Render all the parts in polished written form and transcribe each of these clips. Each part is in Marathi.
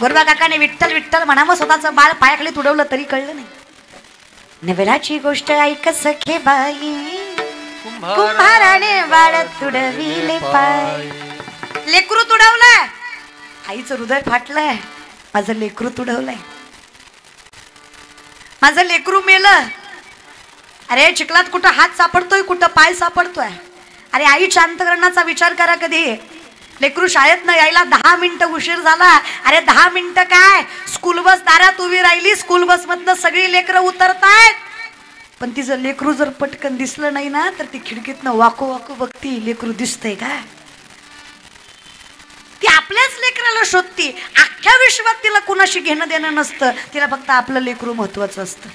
गोरबा काकाने विठ्ठल विठ्ठल म्हणावं, स्वतःचं बाळ पायाखाली तुडवलं तरी कळलं नाही. नवलाची गोष्ट ऐक सखे बाई, कुंभाराने बाळ तुडविले पाय. लेकरू तुडवलंय, आईचं हृदय फाटलंय, माझं लेकरू तुडवलंय, माझं लेकरू मेलं. अरे चिखलात कुठं हात सापडतोय, कुठं पाय सापडतोय. अरे आईच्या अंतकरणाचा विचार करा. कधी लेकरू शाळेत न यायला 10 मिनिटं उशीर झाला. अरे 10 मिनिटं काय, स्कूल बस दारात उभी राहिली, स्कूल बस मधनं सगळी लेकरं उतरतायत, पण तिचं लेकरू जर पटकन दिसलं नाही ना तर ती खिडकीतनं वाकू वाकू बघती, लेकरू दिसतंय का. ती आपल्याच लेकराला शोधती. अख्ख्या विश्वात तिला कुणाशी घेणं देणं नसतं, तिला फक्त आपलं लेकरू महत्वाचं असतं.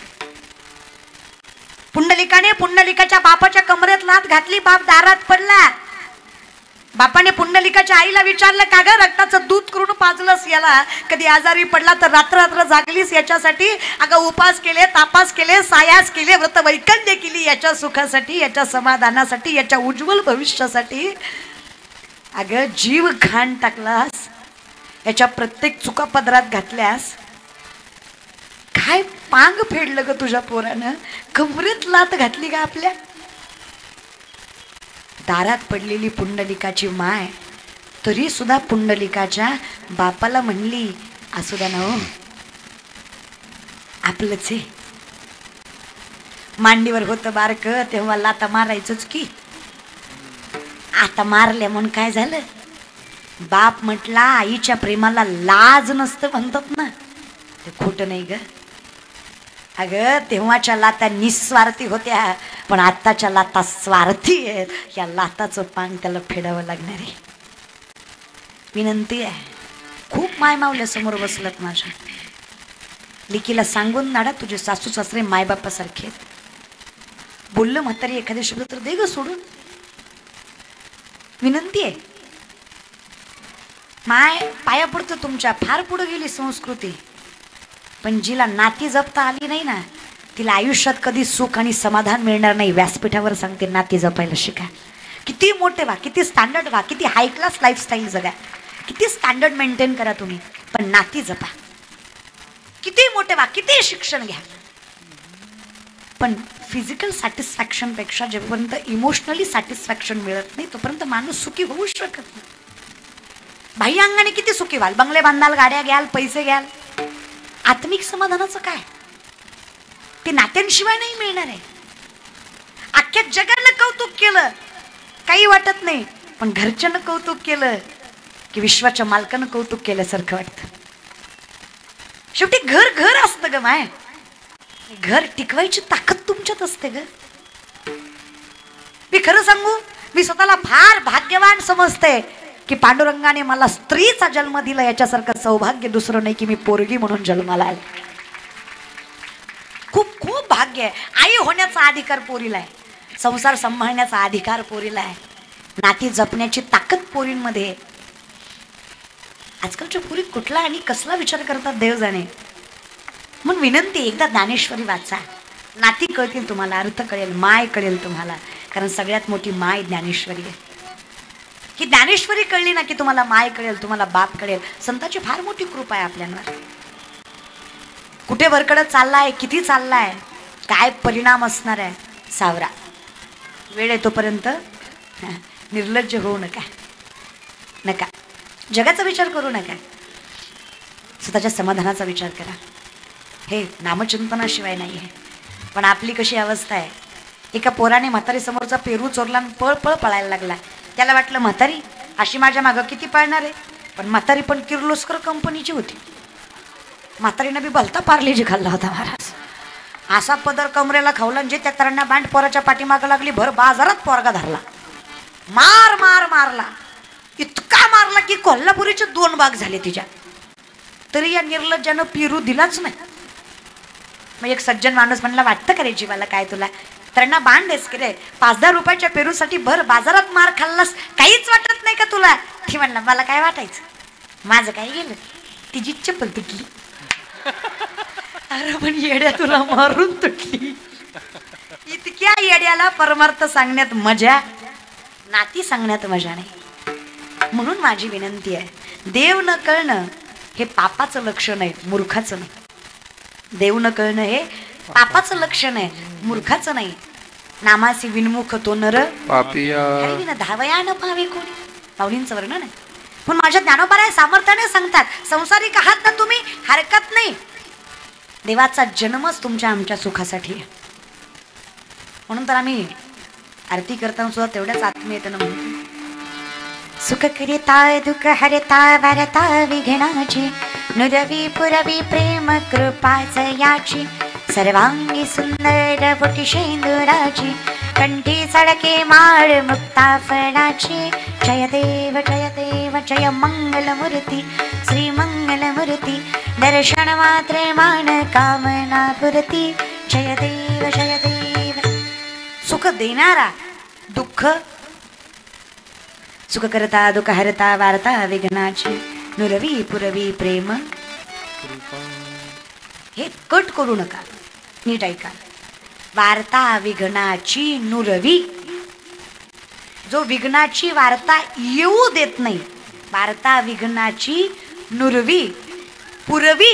पुंडलिकाने पुंडलिकाच्या बापाच्या कमरेत लाथ घातली, बाप दारात पडला. बापाने पुंडलिकाच्या आईला विचारलं, का ग रक्ताचं दूध करून पाजलंस याला, कधी आजारी पडला तर रात्र रात्र जागलीस याच्यासाठी. अगं उपास केले, तापास केले, सायास केले, व्रत वैकल्य केली याच्या सुखासाठी, याच्या समाधानासाठी, याच्या उज्ज्वल भविष्यासाठी. अगं जीव घाण टाकलास, याच्या प्रत्येक चुका पदरात घातल्यास. काय पांग फेडलं ग तुझ्या पोरानं, कमरेत लात घातली का आपल्या. दारात पडलेली पुंडलिकाची माय तरी सुद्धा पुंडलिकाच्या बापाला म्हणली, असू द्या ना हो, आपलंच आहे. मांडीवर होतं बारक तेव्हा लाता मारायचंच की, आता मारल्या म्हणून काय झालं. बाप म्हटला आईच्या प्रेमाला लाज नसतं म्हणतात ना, ते खोटं नाही ग. अगं तेव्हाच्या लाता निस्वार्थी होत्या, पण आत्ताच्या लाता स्वार्थी आहेत. या लाताचं पांग त्याला फेडावं लागणार आहे. विनंती आहे, खूप माय मावल्या समोर बसलत माझ्या, लिकीला सांगून नाडा तुझे सासू सासरे मायबापासारखे आहेत. बोललं म्हातारी एखादे शब्द तर दे ग सोडून. विनंती आहे, माय पाया पडतो तुमच्या. फार पुढे गेली संस्कृती, पण जिला नाती जपता आली नाही ना तिला आयुष्यात कधी सुख आणि समाधान मिळणार नाही. व्यासपीठावर सांगते, नाती जपायला शिका. किती मोठे व्हा, किती स्टँडर्ड व्हा, किती हाय क्लास लाईफस्टाईल जगा, किती स्टँडर्ड मेंटेन करा तुम्ही, पण नाती जपा. किती मोठे व्हा, किती शिक्षण घ्या, पण फिजिकल सॅटिस्फॅक्शन पेक्षा जेपर्यंत इमोशनली सॅटिस्फॅक्शन मिळत नाही तोपर्यंत माणूस सुखी होऊ शकत नाही. बाह्य अंगाने किती सुखी व्हाल, बंगले बांधाल, गाड्या घ्याल, पैसे घ्याल, आत्मिक समाधानाचं काय, ते नात्यांशिवाय नाही मिळणार आहे. अख्ख्या जगानं कौतुक केलं काही वाटत नाही, पण घरच्यानं कौतुक केलं की विश्वाच्या मालकानं कौतुक केल्यासारखं वाटतं. शेवटी घर घर असतं ग माय, घर टिकवायची ताकद तुमच्यात असते ग. मी खरं सांगू, मी स्वतःला फार भाग्यवान समजते की पांडुरंगाने मला स्त्रीचा जन्म दिला. याच्यासारखं सौभाग्य दुसरं नाही की मी पोरगी म्हणून जन्माला आले. खूप खूप भाग्य आहे. आई होण्याचा अधिकार पोरीला आहे, संसार सांभाळण्याचा अधिकार पोरीला आहे, नाती जपण्याची ताकद पोरींमध्ये आहे. आजकालच्या पोरी कुठला आणि कसला विचार करतात देव जाणे. म्हणून विनंती, एकदा ज्ञानेश्वरी वाचा, नाती कळतील तुम्हाला, अर्थ कळेल, माय कळेल तुम्हाला. कारण सगळ्यात मोठी माय ज्ञानेश्वरी आहे. की ज्ञानेश्वरी कळली ना की तुम्हाला माय कळेल, तुम्हाला बाप कळेल. संतांची फार मोठी कृपा आहे आपल्यावर. कुठे वरकडे चाललाय, किती चाललाय, काय परिणाम असणार आहे सावरा. वेळ येतोपर्यंत निर्लज्ज होऊ नका, नका जगाचा विचार करू नका, स्वतःच्या समाधानाचा विचार करा. हे नामचिंतनाशिवाय नाही आहे. पण आपली कशी अवस्था आहे, एका पोराने म्हातारी समोरचा पेरू चोरला आणि पळ पळ पळायला लागला. त्याला वाटलं म्हातारी अशी माझ्या मागं किती पळणार आहे, पण म्हातारी पण किर्लोस्कर कंपनीची होती. म्हातारीनं बी भलता पार्लेजी खाल्ला होता महाराज. असा पदर कमरेला खावला जे त्या तरणा बांड पोराच्या पाठीमागं लागली, भर बाजारात पोरगा धरला, मार मार मारला, इतका मारला की कोल्हापुरीचे 2 भाग झाले तिच्या. तरी या निर्लज्जानं पेरू दिलाच नाही. मग एक सज्जन माणूस म्हणला, वाटतं का रे जीवाला काय तुला, तरणा बांड आहेस की रे, 5-10 रुपयाच्या पेरूसाठी भर बाजारात मार खाल्लास, काहीच वाटत नाही का तुला. ती म्हणला, मला काय वाटायचं, माझं काय गेलं, तिची चप्पल तुटली. अरे पण येड्या तुला मारून तुटली. इतक्या येड्याला परमार्थ सांगण्यात मजा, नाती सांगण्यात मजा नाही. म्हणून माझी विनंती आहे, देव न कळणं हे पापाचं लक्षण आहे, मूर्खाचं नाही. देव न कळणं हे पापाचं लक्षण आहे, मूर्खाचं नाही. नामासी विनमुख तो नर पापिया विन धावया न पावे कोणी, माऊलींचं वर्णन आहे. पण माझ्या ज्ञानोबाराय सामर्थ्याने सांगतात, संसारिक आहात ना तुम्ही, हरकत नाही, देवाचा जन्मच तुमच्या आमच्या सुखासाठी आहे. म्हणून तर आम्ही आरती करताना सुद्धा तेवढ्याच आत्मीयतेनं म्हणतो, सुख करिता दुःख हरता वारता विघ्नाची, नुरवी पुरवी प्रेम कृपाच याची, सर्वांगी सुंदर बोटी शेंदुराची, कंठी सडके माळ मुक्ता फळाची. जय देव जय मंगलमूर्ती, श्री मंगलमूर्ती, दर्शन मात्रे मान कामना पुरती. जय देव सुख देणारा, दुःख सुख करता दुःख हरता वारता विघ्नाची, नुरवी पुरवी प्रेम. हे कट करू नका, नीट ऐका. वार्ता विघ्नाची नुरवी, जो विघ्नाची वार्ता येऊ देत नाही, वार्ता विघ्नाची नुरवी. पुरवी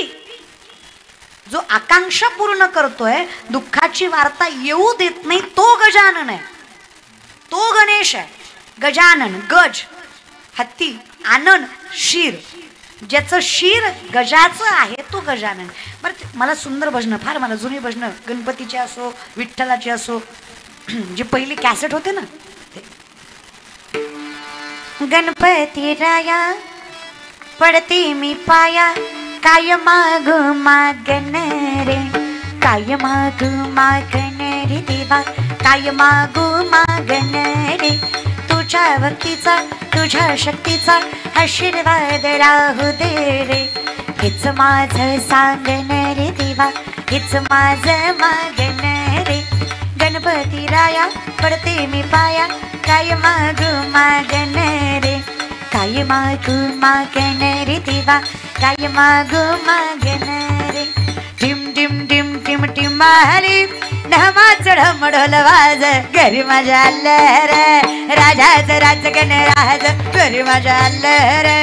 जो आकांक्षा पूर्ण करतोय, दुःखाची वार्ता येऊ देत नाही, तो गजानन आहे, तो गणेश आहे. गजानन, गज हत्ती, आनन शीर, ज्याचं शीर गजाचं आहे तो गजानन. बरं, मला सुंदर भजनं, फार मला जुनी भजनं, गणपतीची असो विठ्ठलाची असो, जे पहिली कॅसेट होते ना ते. गणपती राया पडते मी पाया, काय मागू मागन रे, काय मागू मागन रे देवा, काय मागू मागन रे. तुझ्या भक्तीचा तुझ्या शक्तीचा आशीर्वाद राहू दे रे, हेच माझं सांगन रे देवा, हेच माझं मागन रे. गणपती राया पडते मी पाया, काय मागू मागन रे, काय मागू मागन रे देवा, काय मागू मागन रे. टिम टिम टिम टिम टिम मारी ढमाच ढमढोल वाज, घरी माझ्या आलं रे राजाच राजगण राज, घरी माझ्या आलं रे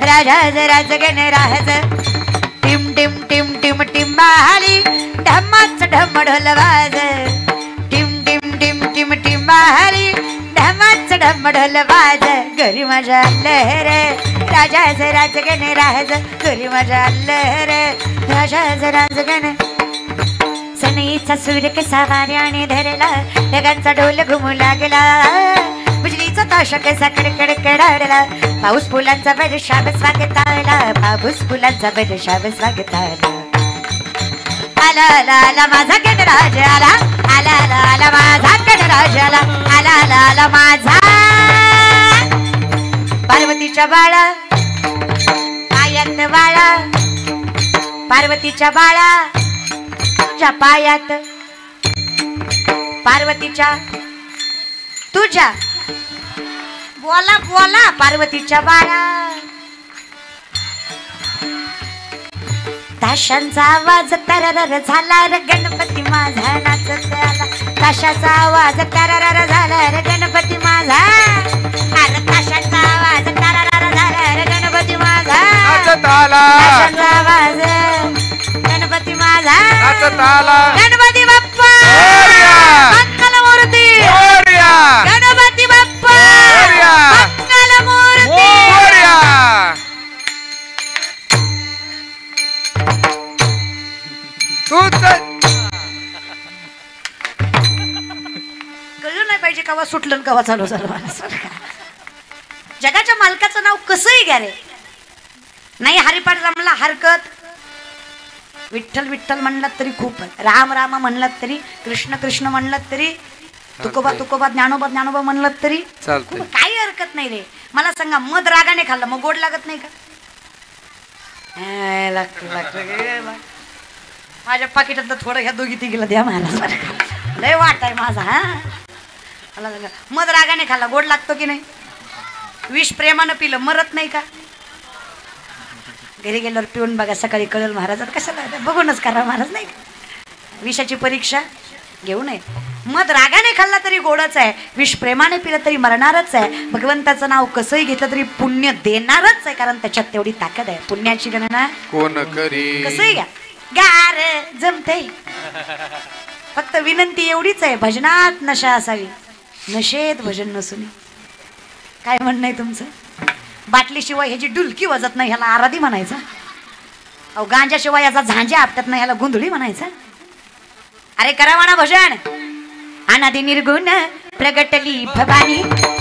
राजाच राजगण राज. टिम टिम टिम टिम टिम मारी ढमाच ढमढोल वाज, टिम टिम टिम टिम टिम मारी ढमाच ढमढोल वाज, घरी माझ्या आलं रे राजाच राजगण राज, घरी माझ्या आलं रे राजाच राजगण. सनईचा सूर्य कसा वाऱ्याने धरला, ढगांचा ढोल घुमू लागला, बिजलीचा ताशा कसा कडकड कडाडला, पाऊस फुलांचा बरशाब स्वागताला, पाऊस फुलांचा बरशाब स्वागताला. आला आला आला माझा गणराज आला, आला आला आला माझा गणराज आला, आला आला आला माझा. पार्वतीच्या बाळा पायात बाळा, पार्वतीच्या बाळा तुझ्या पायात, पार्वतीच्या तुझ्या, बोला बोला पार्वतीच्या बाळा. ताशांचा आवाज तररर झाला रे गणपती माझा नाचत आला, ताशाचा आवाज तररर झाला रे गणपती माझा, अरे ताशांचा आवाज तररर झाला रे गणपती माझा, नाचत आला, ताशांचा आवाज गणपती माझा, नाचत आला. गणपती बाप्पा मंगलमूर्ती, गणपती बाप्पा मंगलमूर्ती. कळलं नाही पाहिजे कवा सुटलं कवा चालू झालं. जगाच्या मालकाचं नाव कसंही घ्या रे, नाही हरिपाठ जमला हरकत, विठ्ठल विठ्ठल म्हणलात तरी खूप आहे, राम राम म्हणलात तरी, कृष्ण कृष्ण म्हणलात तरी, तुकोबा तुकोबा ज्ञानोबा ज्ञानोबा म्हणलात तरी चालतंय, काही हरकत नाही रे. मला सांगा, मध रागाने खाल्लं मग गोड लागत नाही का? माझ्या पाकिटातलं थोडं ह्या दोघी तिघीला द्या मला, लय वाट आहे माझा. हा मला सांगा, मध रागाने खाल्ला गोड लागतो की नाही? विष प्रेमानं पिलं मरत नाही का? घरी गेल्यावर पिऊन बघा, सकाळी कळेल महाराज. कशाला बघूनच करा महाराज, नाही का? विषाची परीक्षा घेऊ नये. मध रागाने खाल्ला तरी गोडच आहे, विष प्रेमाने पिलं तरी मरणारच आहे. भगवंताचं नाव कसंही घेतलं तरी पुण्य देणारच आहे, कारण त्याच्यात तेवढी ताकद आहे. पुण्याची गणना कोण करी कसंही घ्या, गार जमते. फक्त विनंती एवढीच आहे, भजनात नशा असावी, नशेत भजन नसून. काय म्हणणं आहे तुमचं? बाटलीशिवाय ह्याची डुलकी वाजत नाही, ह्याला आराधी म्हणायचं. अहो गांजाशिवाय याचा झांजा आपटत नाही, ह्याला गुंधळी म्हणायचं. अरे करावा ना भजन. अनादि निर्गुण प्रगटली भवानी,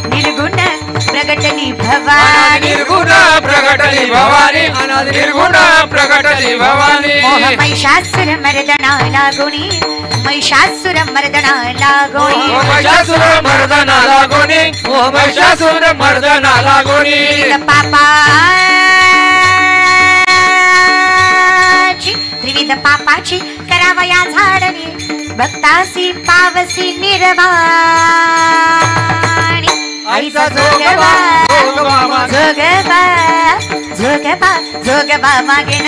निर्गुण प्रगटली भवानी, निर्गुण प्रगटली भवानी, निर्गुण प्रगटली भवानी. मोह महिषासुर मर्दना लागोनी, महिषासुर मर्दना लागोनी, महिषासुर मर्दना लागोनी, महिषासुर मर्दना लागोनी. त्रिविध पापाची करावया झाडणी, भक्तासी पावसी निर्वाणी. आईचा जोगबा जोगबा जोगबा जोगबा मागेन,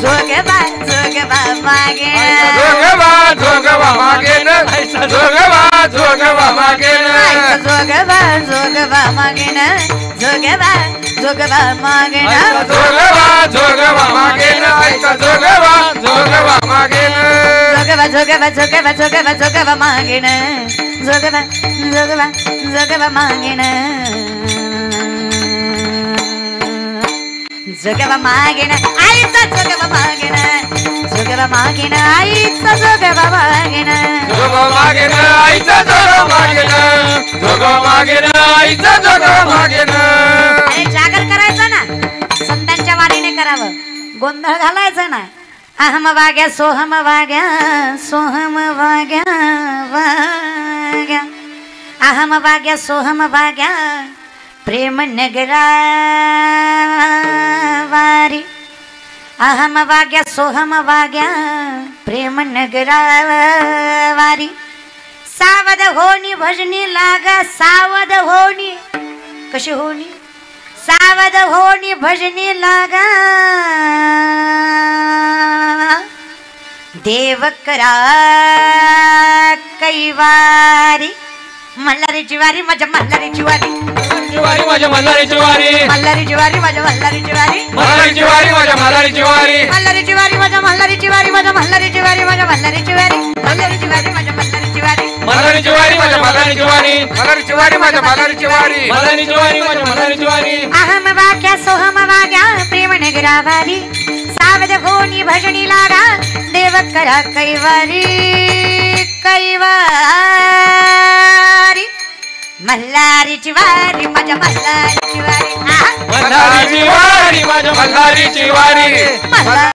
जोगबा जोगबा मागेन, जोगबा जोगबा मागेन, जोगबा जोगबा मागेन, जोगबा जोगबा मागेन, जोगबा जोगबा मागेन, जोगबा जोगबा मागेन, जोगबा जोगबा मागेन, जोगबा जोगबा जोगबा जोगबा जोगबा मागेन, जोगबा जोगबा जोगबा मागेन, जोगबा मागेन, आईचा जोगबा मागेन, जोगबा मागेन, आईचा जोगबा मागेन, जोगबा मागेन, आईचा जोगबा मागेन, जोगबा मागेन, आईचा जोगबा मागेन. अरे जागर करायचं ना, संतांच्या वाणीने करावं, गोंधळ घालायचा ना. अहम वाग्या सोहम वाग्या, सोहम वाग्या वाग्या, अहम वाग्या सोहम वाग्या, प्रेम नगरा वारी. अहम वाग्या सोहम वाग्या, प्रेम नगरा वारी. सावध होनी भजनी लागा, सावध होनी. कशी होनी? सावध होनी भजनी लागा, देव करा कैवारी. मल्हारीची वारी माझ्या मल्हारीची वारी, वारी माझ्या मल्हारीची वारी, मल्हारीची वारी माझ्या मल्हारीची वारी, मल्हारीची वारी माझ्या मल्हारीची वारी, मल्हारीची वारी माझ्या मल्हारीची वारी, माझ्या मल्हारीची वारी माझ्या मल्हारीची वारी, मल्हारीची वारी माझ्या मल्हारीची वारी, मल्हारीची वारी माझ्या मल्हारीची वारी, मल्हारीची वारी माझ्या मल्हारीची वारी, मल्हारीची वारी माझ्या मल्हारीची वारी. अहम वाग्या सोहम वाग्या, प्रेम नगरा वारी. सावध होनी भजनी लागा, देव करा कैवारी कैवारी. मल्हारीची वारी माझ्या मल्हारीची वारी, मल्हारीची वारी माझ्या मल्हारीची वारी.